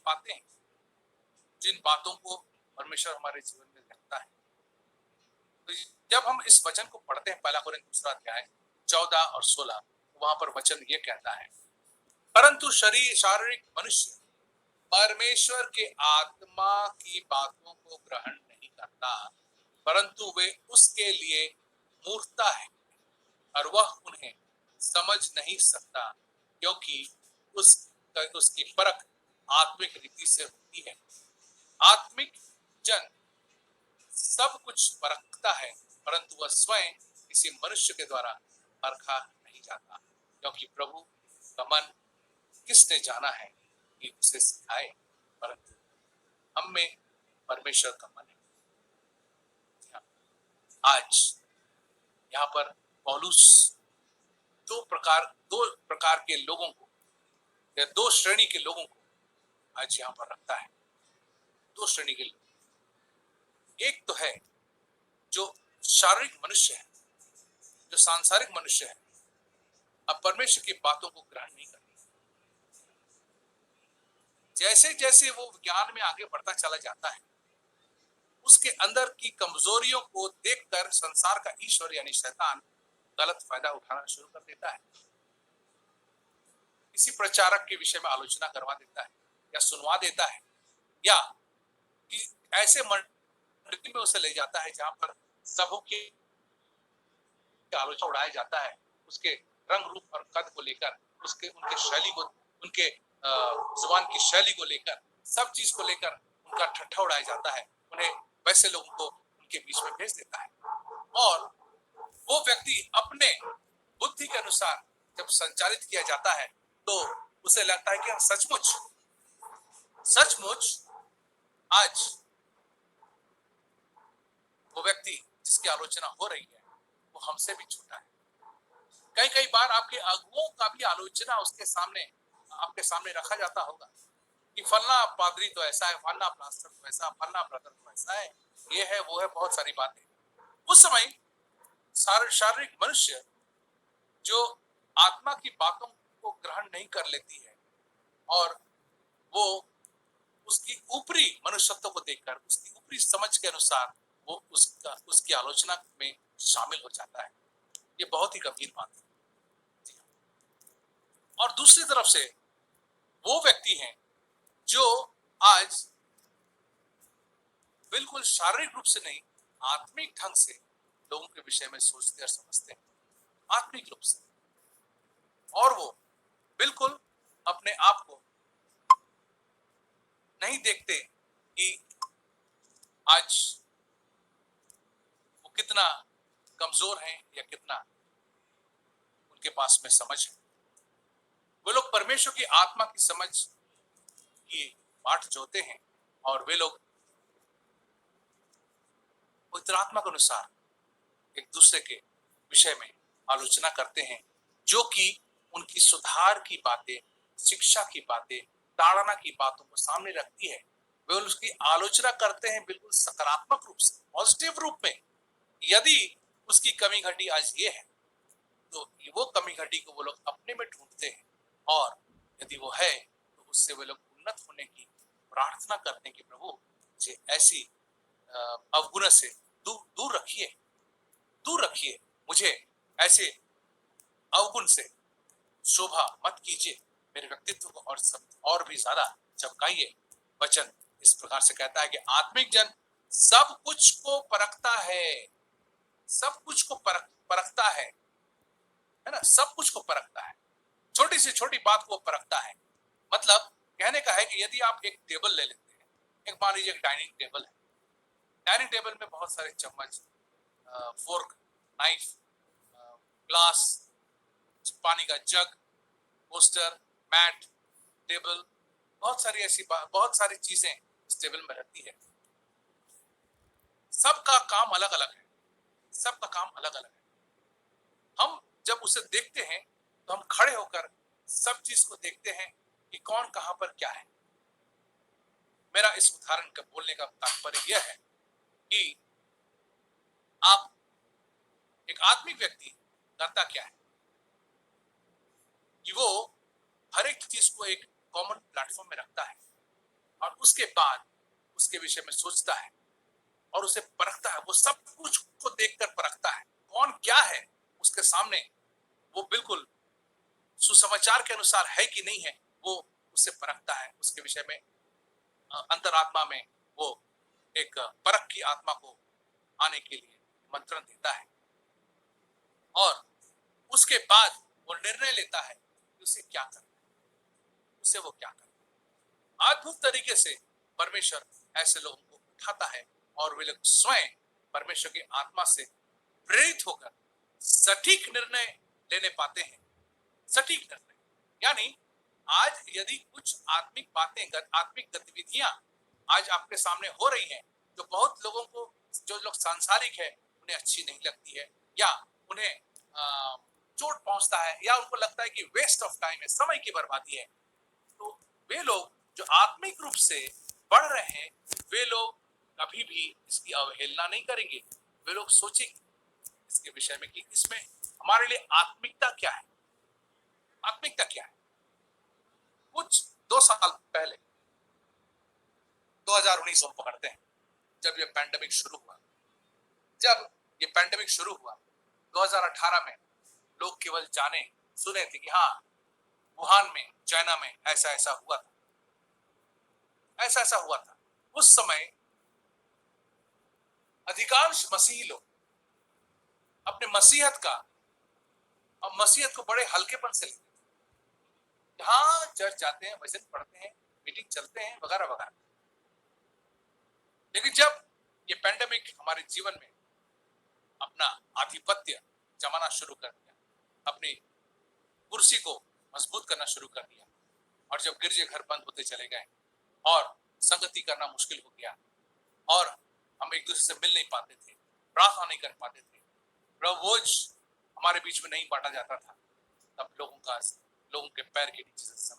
बातें हैं, जिन बातों को परमेश्वर हमारे जीवन में रखता है। तो जब हम इस वचन को पढ़ते हैं, पहला कोरिन्थ दूसरा अध्याय 14 और 16, वहां पर वचन ये कहता है, परंतु शारीरिक मनुष्य परमेश्वर के आत्मा की बातों को ग्रहण नहीं करता, परंतु वे उसके लिए मूर्खता है और वह उन्हें समझ नहीं सकता, क्योंकि उसकी परख आत्मिक रीति से होती है। आत्मिक जन सब कुछ परखता है, परंतु वह स्वयं किसी मनुष्य के द्वारा परखा नहीं जाता, क्योंकि प्रभु का मन किसने जाना है कि उसे सिखाए, परंतु हम में परमेश्वर का मन है। आज यहाँ पर पौलुस दो प्रकार के लोगों को या दो श्रेणी के लोगों को आज यहाँ पर रखता है। दो श्रेणी के लोग, एक तो है जो शारीरिक मनुष्य है, जो सांसारिक मनुष्य है, अब परमेश्वर की बातों को ग्रहण नहीं करती। जैसे जैसे वो विज्ञान में आगे बढ़ता चला जाता है, उसके अंदर की कमजोरियों को देखकर संसार का ईश्वर यानी शैतान गलत फायदा उठाना शुरू कर देता है। किसी प्रचारक के विषय में आलोचना करवा देता है या सुनवा देता है, या कि ऐसे मंडली में उसे ले जाता है जहां पर सबों की आलोचना उड़ाया जाता है, उसके रंग रूप और कद को लेकर, उनके शैली को, उनके जुबान की शैली को लेकर, सब चीज को लेकर उनका ठट्ठा उड़ाया जाता है। उन्हें वैसे लोगों को उनके बीच में भेज देता है, और वो व्यक्ति अपने बुद्धि के अनुसार जब संचालित किया जाता है तो उसे लगता है कि सचमुच आज वो व्यक्ति जिसकी आलोचना हो रही है वो हमसे भी छोटा है। कई बार आपके अगुओं का भी आलोचना आपके सामने रखा जाता होगा कि फलना पादरी तो ऐसा है, फलना पास्टर तो ऐसा, फलना ब्रदर तो ऐसा है, ये है वो है, बहुत सारी बातें। उस समय शारीरिक मनुष्य जो आत्मा की बातों को ग्रहण नहीं कर लेती है और वो उसकी ऊपरी मनुष्यत्व को देखकर, उसकी ऊपरी समझ के अनुसार वो उसकी आलोचना में शामिल हो जाता है। ये बहुत ही गंभीर बात है। और दूसरी तरफ से वो व्यक्ति हैं जो आज बिल्कुल शारीरिक रूप से नहीं, आत्मिक ढंग से लोगों के विषय में सोचते और समझते हैं, आत्मिक रूप से, और वो बिल्कुल अपने आप को नहीं देखते कि आज वो कितना कमजोर हैं या कितना उनके पास में समझ है। वे लोग परमेश्वर की आत्मा की समझ की बाट जोते हैं, और वे लोग पवित्र आत्मा के अनुसार एक दूसरे के विषय में आलोचना करते हैं, जो कि उनकी सुधार की बातें, शिक्षा की बातें, ताड़ना की बातों को सामने रखती है। वे उसकी आलोचना करते हैं बिल्कुल सकारात्मक रूप से, पॉजिटिव रूप में। यदि उसकी कमी घटी आज ये है तो वो कमी घटी को वो लोग अपने में ढूंढते हैं, और यदि वो है तो उससे वे लोग उन्नत होने की प्रार्थना करते हैं कि प्रभु मुझे ऐसी अवगुण से दूर रखिए, मुझे ऐसे अवगुण से शोभा मत कीजिए, मेरे व्यक्तित्व को और भी ज्यादा चमकाइए। वचन इस प्रकार से कहता है कि आत्मिक जन सब कुछ को परखता है, सब कुछ को परखता है ना, सब कुछ को परखता है, छोटी से छोटी बात को परखता है। मतलब कहने का है कि यदि आप एक टेबल ले लेते हैं, एक मान लीजिए एक डाइनिंग टेबल है, डाइनिंग टेबल में बहुत सारे चम्मच, फोर्क, नाइफ, ग्लास, पानी का जग, पोस्टर, मैट, टेबल, बहुत सारी चीजें इस टेबल में रहती है। सबका काम अलग अलग है, सबका काम अलग अलग है। हम जब उसे देखते हैं तो हम खड़े होकर सब चीज को देखते हैं कि कौन कहां पर क्या है। मेरा इस उदाहरण का बोलने का तात्पर्य यह है कि आप एक आत्मिक व्यक्ति करता क्या है कि वो हर एक चीज को एक कॉमन प्लेटफॉर्म में रखता है। उसके बाद उसके विषय में सोचता है और उसे परखता है। वो सब कुछ को देखकर परखता है कौन क्या है उसके सामने, वो बिल्कुल सुसमाचार के अनुसार है कि नहीं है, वो उससे परखता है। उसके विषय में अंतरात्मा में वो एक परख की आत्मा को आने के लिए मंत्रण देता है और उसके बाद वो निर्णय लेता है कि उसे क्या करना है, उसे वो क्या करना है। अद्भुत तरीके से परमेश्वर ऐसे लोगों को उठाता है और वे लोग स्वयं परमेश्वर की आत्मा से प्रेरित होकर सटीक निर्णय लेने पाते हैं। सटीक निर्णय यानी आज यदि कुछ आत्मिक बातें, आत्मिक गतिविधियां आज आपके सामने हो रही हैं, जो बहुत लोगों को, जो लोग सांसारिक है, उन्हें अच्छी नहीं लगती है या उन्हें चोट पहुंचता है या उनको लगता है कि वेस्ट ऑफ टाइम है, समय की बर्बादी है, तो वे लोग जो आत्मिक रूप से बढ़ रहे हैं, वे लोग कभी भी इसकी अवहेलना नहीं करेंगे। वे लोग सोचेंगे इसके विषय में कि इसमें हमारे लिए आत्मिकता क्या है, आत्मिकता क्या है। कुछ 2 साल पहले 2019 में पकड़ते हैं, जब ये पैंडेमिक शुरू हुआ। जब ये पैंडेमिक शुरू हुआ 2018 में, लोग केवल जाने सुने थे कि हाँ वुहान में, चाइना में ऐसा ऐसा हुआ था, ऐसा ऐसा हुआ था। उस समय अधिकांश मसीही लोग अपने मसीहत का और मसीहत को बड़े हल्केपन से लेते थे। हाँ चर्च जाते हैं, वचन पढ़ते हैं, मीटिंग चलते हैं वगैरह वगैरह। लेकिन जब ये पैंडेमिक हमारे जीवन में अपना आधिपत्य जमाना शुरू कर दिया, अपनी कुर्सी को मजबूत करना शुरू कर दिया, और जब गिरजे घर बंद होते चले गए और संगति करना मुश्किल हो गया और हम एक दूसरे से मिल नहीं पाते थे, प्रार्थना नहीं कर पाते थे, प्रभुभोज हमारे बीच में नहीं बांटा जाता था, तब लोगों के पैर के नीचे से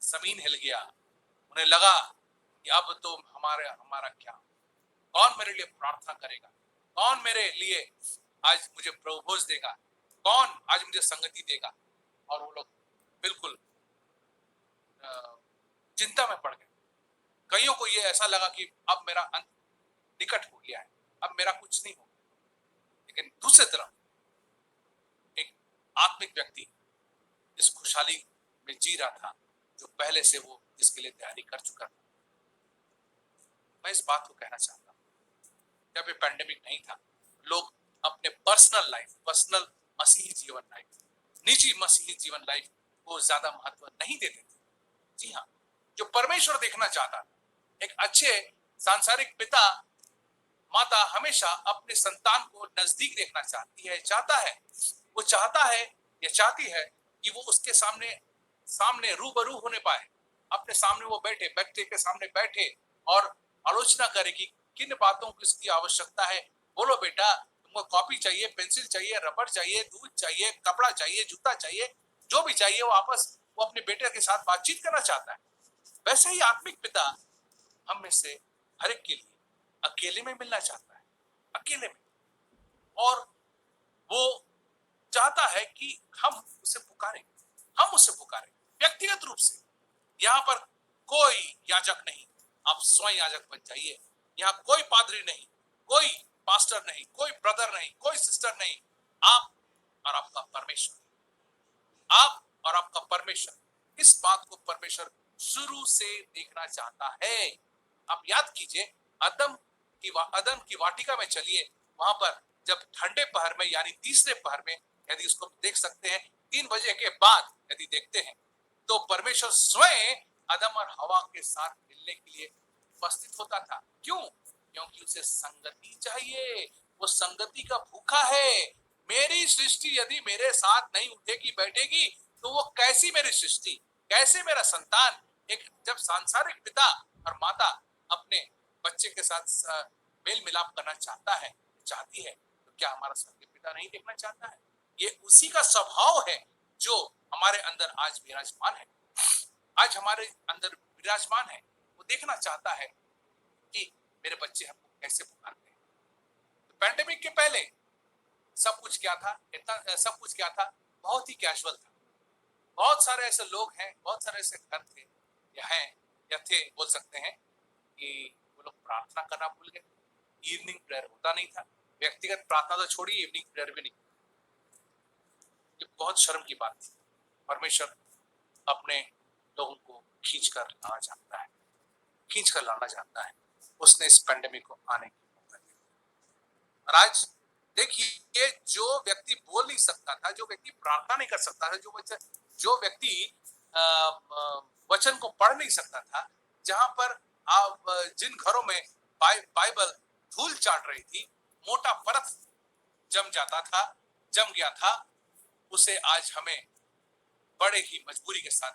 जमीन हिल गया। उन्हें लगा कि अब तो हमारा क्या, कौन मेरे लिए प्रार्थना करेगा, कौन मेरे लिए आज मुझे प्रभुभोज देगा, कौन आज मुझे संगति देगा। और वो लोग बिल्कुल चिंता में पड़ गए। कईयों को ये ऐसा लगा कि अब मेरा अंत निकट हो गया है, अब मेरा कुछ नहीं होगा। लेकिन दूसरी तरफ एक आत्मिक व्यक्ति इस खुशहाली में जी रहा था जो पहले से वो इसके लिए तैयारी कर चुका था। मैं इस बात को कहना चाहता हूँ, जब ये पैंडेमिक नहीं था, लोग अपने पर्सनल मसीही जीवन लाइफ, निजी मसीही जीवन लाइफ को ज्यादा महत्व नहीं देते थे। जी हाँ, जो परमेश्वर देखना चाहता था, एक अच्छे सांसारिक पिता माता हमेशा अपने संतान को नजदीक देखना वो चाहता है या चाहती है कि वो उसके सामने रूबरू होने पाए, अपने सामने वो बच्चे के सामने बैठे और आलोचना करे कि किन बातों की इसकी आवश्यकता है। बोलो बेटा, तुमको कॉपी चाहिए, पेंसिल चाहिए, रबड़ चाहिए, दूध चाहिए, कपड़ा चाहिए, जूता चाहिए, जो भी चाहिए वो अपने बेटे के साथ बातचीत करना चाहता है। वैसे ही आत्मिक पिता हम में से हर एक के लिए अकेले में मिलना चाहता है, अकेले में। और वो चाहता है कि हम उसे पुकारें व्यक्तिगत रूप से। यहाँ पर कोई याजक नहीं, आप स्वयं याजक बन जाइए। यहाँ कोई पादरी नहीं, कोई पास्टर नहीं, कोई ब्रदर नहीं, कोई सिस्टर नहीं, आप और आपका परमेश्वर। इस बात को परमेश्वर शुरू से देखना चाहता है। आप याद कीजिए, अदम की वाटिका में चलिए, वहां पर जब ठंडे पहर में यानी तीसरे पहर में, यदि उसको देख सकते हैं, 3 बजे के बाद यदि देखते हैं, तो परमेश्वर स्वयं आदम और हवा के साथ मिलने के लिए उपस्थित होता था। क्यों? क्योंकि उसे संगति चाहिए, वो संगति का भूखा है। मेरी सृष्टि यदि मेरे साथ नहीं उठेगी बैठेगी, तो वो कैसी मेरी सृष्टि, कैसे मेरा संतान। एक जब सांसारिक पिता और माता अपने बच्चे के साथ मेल मिलाप करना चाहती है, तो क्या हमारा स्वर्गीय पिता नहीं देखना चाहता है? ये उसी का स्वभाव है जो हमारे अंदर आज विराजमान है। वो देखना चाहता है कि मेरे बच्चे हमको कैसे पुकारते हैं। तो पैंडेमिक के पहले सब कुछ क्या था, बहुत ही कैजुअल था। बहुत सारे ऐसे लोग हैं, बहुत सारे ऐसे घर थे या हैं या थे, बोल सकते हैं कि वो लोग प्रार्थना करना भूल गए। इवनिंग प्रेयर होता नहीं था, व्यक्तिगत प्रार्थना तो छोड़िए, इवनिंग प्रेयर भी नहीं। ये बहुत शर्म की बात थी। परमेश्वर अपने लोगों को खींच कर लाना चाहता है, खींच कर लाना चाहता है। उसने इस पेंडेमिक को आने की मौका दिया। और आज देखिए, जो व्यक्ति बोल नहीं सकता था, जो व्यक्ति प्रार्थना नहीं कर सकता था, जो व्यक्ति वचन को पढ़ नहीं सकता था, जहां पर आप जिन घरों में बाइबल धूल चाट रही थी, मोटा परत जम जाता था, जम गया था, उसे आज हमें बड़े ही मजबूरी के साथ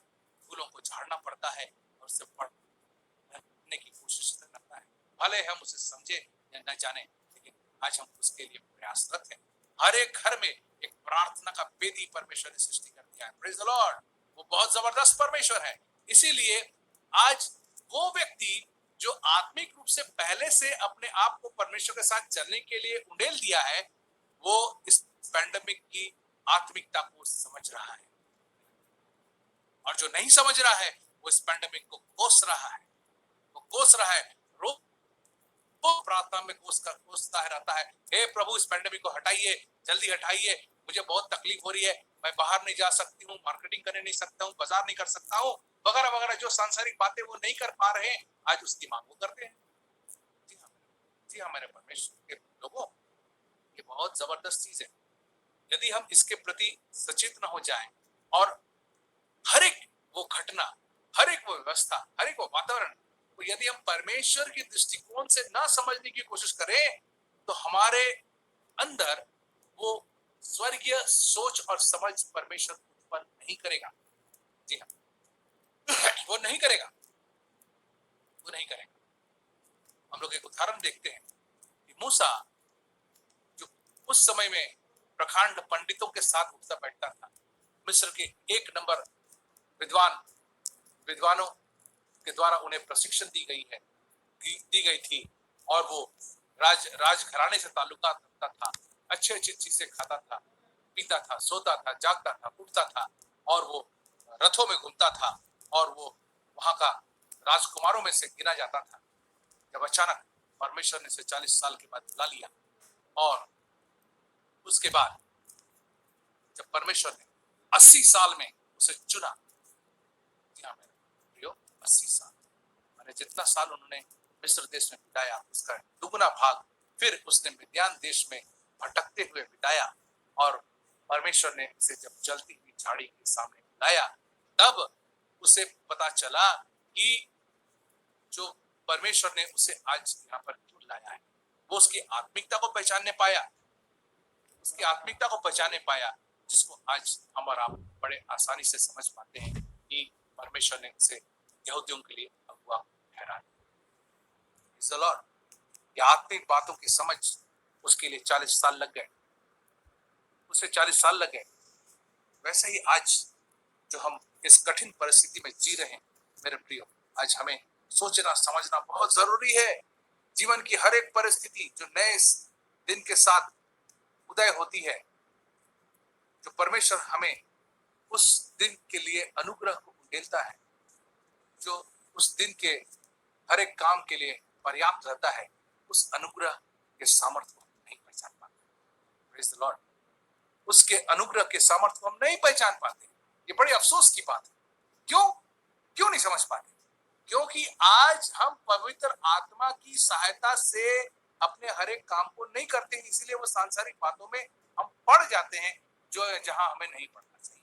फूलों को झाड़ना पड़ता है और उससे पढ़ने की कोशिश करता है। भले हम उसे समझे या न जाने, लेकिन आज हम उसके लिए प्रयासरत हैं। हर एक घर में एक प्रार्थना का वेदी परमेश्वर ने सृष्टि कर दिया है। Praise the Lord. वो बहुत जबरदस्त परमेश्वर है। इसीलिए आज वो व्यक्ति जो आत्मिक रूप से पहले से अपने आप को परमेश्वर के साथ चलने के लिए उंडेल दिया है, वो इस पैंडेमिक की आत्मिकता को समझ रहा है, और जो नहीं समझ रहा है वो इस पैंडेमिक को कोस रहा है। वो कोस रहा है, रो वो प्रार्थना में कोसता रहता है, हे प्रभु इस पैंडेमिक को हटाइए, जल्दी हटाइए, मुझे बहुत तकलीफ हो रही है, मैं बाहर नहीं जा सकती हूँ, मार्केटिंग करने नहीं सकता हूँ, बाजार नहीं कर सकता हूँ, वगैरह वगैरह। जो सांसारिक बातें वो नहीं कर पा रहे हैं, आज उसकी मांग वो करते हैं। जी हाँ मेरे परमेश्वर के लोगों, ये बहुत जबरदस्त चीज है। यदि हम इसके प्रति सचेत न हो जाएं और हर एक वो घटना, हर एक वो व्यवस्था, हर एक वो वातावरण को यदि हम परमेश्वर के दृष्टिकोण से ना समझने की कोशिश करें, तो हमारे अंदर वो स्वर्गीय सोच और समझ परमेश्वर उत्पन्न नहीं करेगा। जी हाँ, वो नहीं करेगा, वो नहीं करेगा। हम लोग एक उदाहरण देखते हैं कि मूसा जो उस समय में प्रखंड पंडितों के साथ उठता बैठता था, मिस्र के एक नंबर विद्वानों के द्वारा उन्हें प्रशिक्षण दी गई थी, और वो राजघराने से ताल्लुकात रखता था, अच्छी अच्छी चीजें खाता था, पीता था, सोता था, जागता था, उठता था, और वो रथों में घूमता था, और वो वहां का राजकुमारों में से गिना जाता था। जब अचानक परमेश्वर ने उसे 40 साल के बाद बुला लिया, और उसके बाद जब परमेश्वर ने 80 साल में उसे चुना, 80 साल, मैंने जितना साल उन्होंने मिस्र देश में बिताया उसका दुगुना भाग फिर उसने मिद्यान देश में भटकते हुए बिताया। और परमेश्वर ने उसे जब जलती हुई झाड़ी के सामने बुलाया, तब उसे पता चला कि जो परमेश्वर ने उसे आज यहाँ पर क्यों लाया है। वो उसकी आत्मिकता को पहचानने पाया, उसकी आत्मिकता को पहचानने पाया, जिसको आज हम और आप बड़े आसानी से समझ पाते हैं कि परमेश्वर ने उसे यहूदियों के लिए अगुआ ठहरा दिया। ये आत्मिक बातों की समझ उसके लिए 40 साल लग गए, उसे 40 साल लग गए। वैसे ही आज जो हम इस कठिन परिस्थिति में जी रहे हैं मेरे प्रियो, आज हमें सोचना समझना बहुत जरूरी है। जीवन की हर एक परिस्थिति जो नए दिन के साथ उदय होती है, जो परमेश्वर हमें उस दिन के लिए अनुग्रह को उंडेलता है, जो उस दिन के हर एक काम के लिए पर्याप्त रहता है, उस अनुग्रह के सामर्थ्य को नहीं पहचान पाते। Praise the Lord. उसके अनुग्रह के सामर्थ्य को हम नहीं पहचान पाते। ये बड़ी अफसोस की बात है। क्यों नहीं समझ पाते? क्योंकि आज हम पवित्र आत्मा की सहायता से अपने हर एक काम को नहीं करते हैं, इसीलिए वो सांसारिक बातों में हम पड़ जाते हैं जो जहां हमें नहीं पड़ना चाहिए।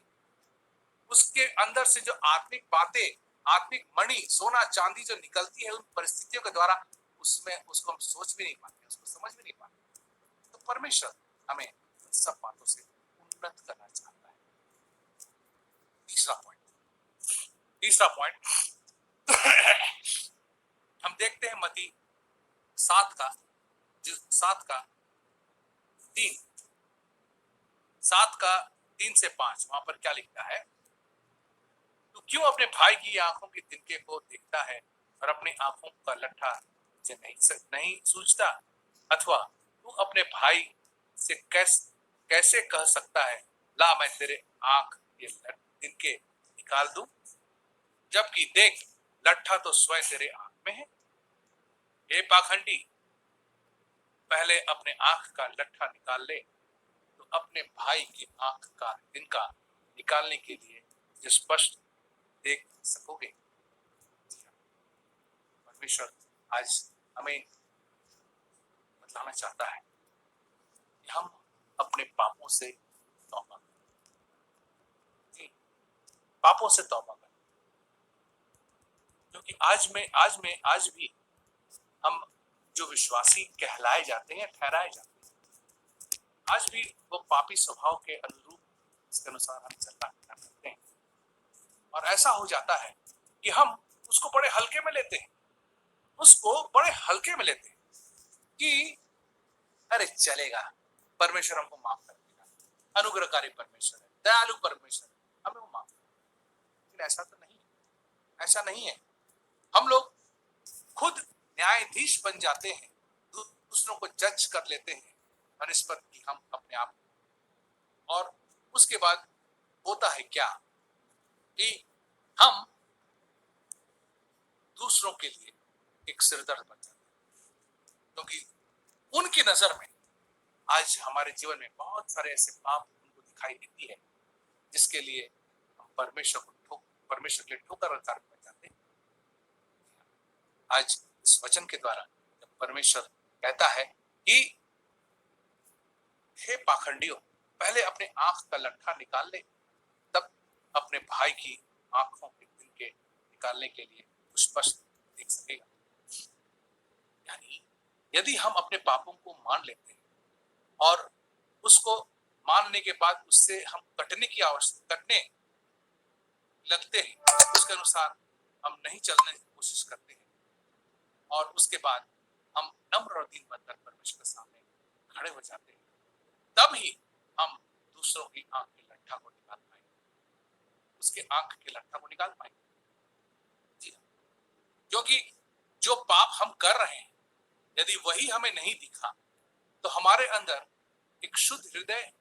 उसके अंदर से जो आत्मिक बातें, आत्मिक मणि, सोना चांदी जो निकलती है उन परिस्थितियों के द्वारा, उसमें उसको हम सोच भी नहीं पाते, उसको समझ भी नहीं पाते। तो परमेश्वर हमें उन सब बातों से उन्नत करना चाहता है। तीसरा पॉइंट हम देखते हैं मत्ती 7 का 3 से 5, वहां पर क्या लिखता है? तू क्यों अपने भाई की आंखों की तिनके को देखता है और अपनी आंखों का लट्ठा नहीं सूझता? अथवा तू अपने भाई से कैसे कह सकता है, ला मैं तेरे आंख के तिनके निकाल दूं, जबकि देख लट्ठा तो स्वयं तेरे आंख में है। हे पाखंडी, पहले अपने आंख का लट्ठा निकाल ले, तो अपने भाई की आंख का तिनका निकालने के लिए जो स्पष्ट देख सकोगे। जी हाँ, परमेश्वर आज हमें बतलाना चाहता है कि हम अपने पापों से तौबा करें। जी, पापों से तौबा करें, क्योंकि आज भी हम जो विश्वासी कहलाए जाते हैं, ठहराए जाते हैं, आज भी वो पापी स्वभाव के अनुरूप इसके अनुसार हम चलना करते हैं। और ऐसा हो जाता है कि हम उसको बड़े हल्के में लेते हैं, उसको बड़े हल्के में लेते हैं कि अरे चलेगा, परमेश्वर हमको माफ कर देगा, अनुग्रहकारी परमेश्वर है, दयालु परमेश्वर है, हमें वो माफ कर देगा। लेकिन ऐसा तो नहीं है, ऐसा नहीं है। हम लोग खुद न्यायाधीश बन जाते हैं, दूसरों को जज कर लेते हैं बनिस्बत कि हम अपने आप। और उसके बाद होता है क्या कि हम दूसरों के लिए एक सिरदर्द बन जाते हैं, क्योंकि उनकी नजर में आज हमारे जीवन में बहुत सारे ऐसे पाप उनको दिखाई देती है जिसके लिए हम परमेश्वर के लिए ठोकर का कारण बन जाते हैं। आज इस वचन के द्वारा जब परमेश्वर कहता है कि हे पाखंडियों, पहले अपने आंख का लट्ठा निकाल ले, तब अपने भाई की आंखों के तिनके निकालने के लिए स्पष्ट देख सकेगा। यानी यदि हम अपने पापों को मान लेते हैं और उसको मानने के बाद उससे हम कटने लगते हैं, उसके अनुसार हम नहीं चलने की कोशिश करते हैं, और उसके बाद हम नम्र और दीन बनकर परमेश्वर के सामने खड़े हो जाते हैं, तब ही हम दूसरों की आंख के लट्ठा को निकाल पाएंगे, उसके आंख के लट्ठा को निकाल पाएंगे। जी, क्योंकि जो पाप हम कर रहे हैं यदि वही हमें नहीं दिखा तो हमारे अंदर एक शुद्ध हृदय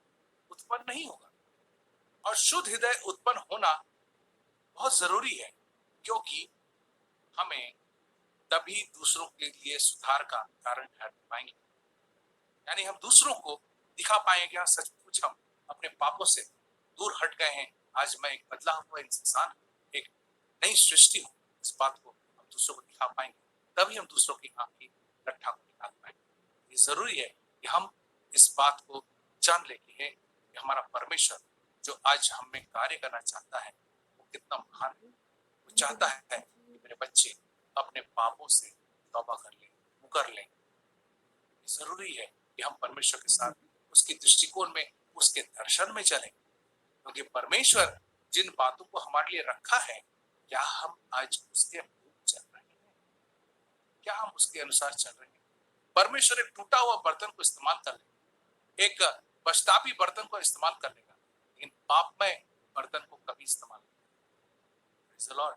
उत्पन्न नहीं होगा। और शुद्ध हृदय उत्पन्न होना बहुत जरूरी है, क्योंकि हमें तभी दूसरों के लिए सुधार का कारण ठहर पाएंगे। यानी हम दूसरों को दिखा पाएंगे कि हाँ, सचमुच हम अपने पापों से दूर हट गए हैं, आज मैं एक बदला हुआ इंसान, एक नई सृष्टि हूं। इस बात को हम दूसरों को दिखा पाएंगे, तभी हम दूसरों की आंख की लट्ठा को निकाल पाएंगे। ये जरूरी है कि हम इस बात को जान ले कि हमारा परमेश्वर जो आज हम में कार्य करना चाहता है वो कितना महान है। वो चाहता है कि मेरे बच्चे अपने पापों से तौबा कर लें, मुकर लें। जरूरी है कि हम परमेश्वर के साथ उसके दृष्टिकोण में, उसके दर्शन में चलें, क्योंकि परमेश्वर जिन बातों को हमारे लिए रखा है, क्या हम आज उसके अनुरूप चल रहे हैं? क्या हम उसके अनुसार चल रहे हैं? परमेश्वर एक टूटा हुआ बर्तन को इस्तेमाल कर लेगा, एक पछतावी बर्तन को इस्तेमाल कर लेगा, लेकिन पापमय बर्तन को कभी इस्तेमाल नहीं। लॉर्ड,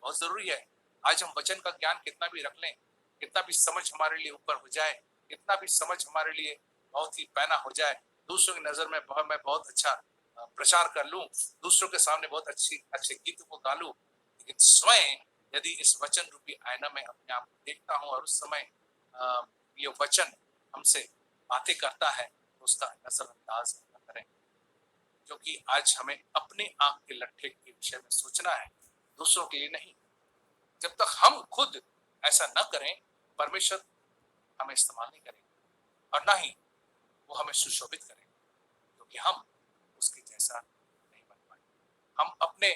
बहुत जरूरी है। आज हम वचन का ज्ञान कितना भी रख लें, कितना भी समझ हमारे लिए ऊपर हो जाए, कितना भी समझ हमारे लिए बहुत ही पैना हो जाए, दूसरों की नजर में मैं बहुत अच्छा प्रचार कर लूं, दूसरों के सामने बहुत अच्छे गीतों को गा लूं, लेकिन स्वयं यदि इस वचन रूपी आईना में अपने आप को देखता हूं और उस समय ये वचन हमसे बातें करता है, तो उसका नजरअंदाज न करें, क्योंकि आज हमें अपने आंख के लट्ठे के विषय में सोचना है, दूसरों के लिए नहीं। जब तक हम खुद ऐसा न करें, परमेश्वर हमें इस्तेमाल नहीं करेंगे और ना ही वो हमें सुशोभित करेंगे, क्योंकि हम उसके जैसा नहीं बन पाएंगे। हम अपने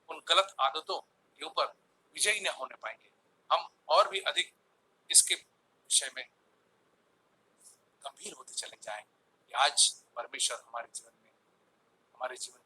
उन गलत आदतों के ऊपर विजयी न होने पाएंगे। हम और भी अधिक इसके विषय में गंभीर होते चले जाएंगे कि आज परमेश्वर हमारे जीवन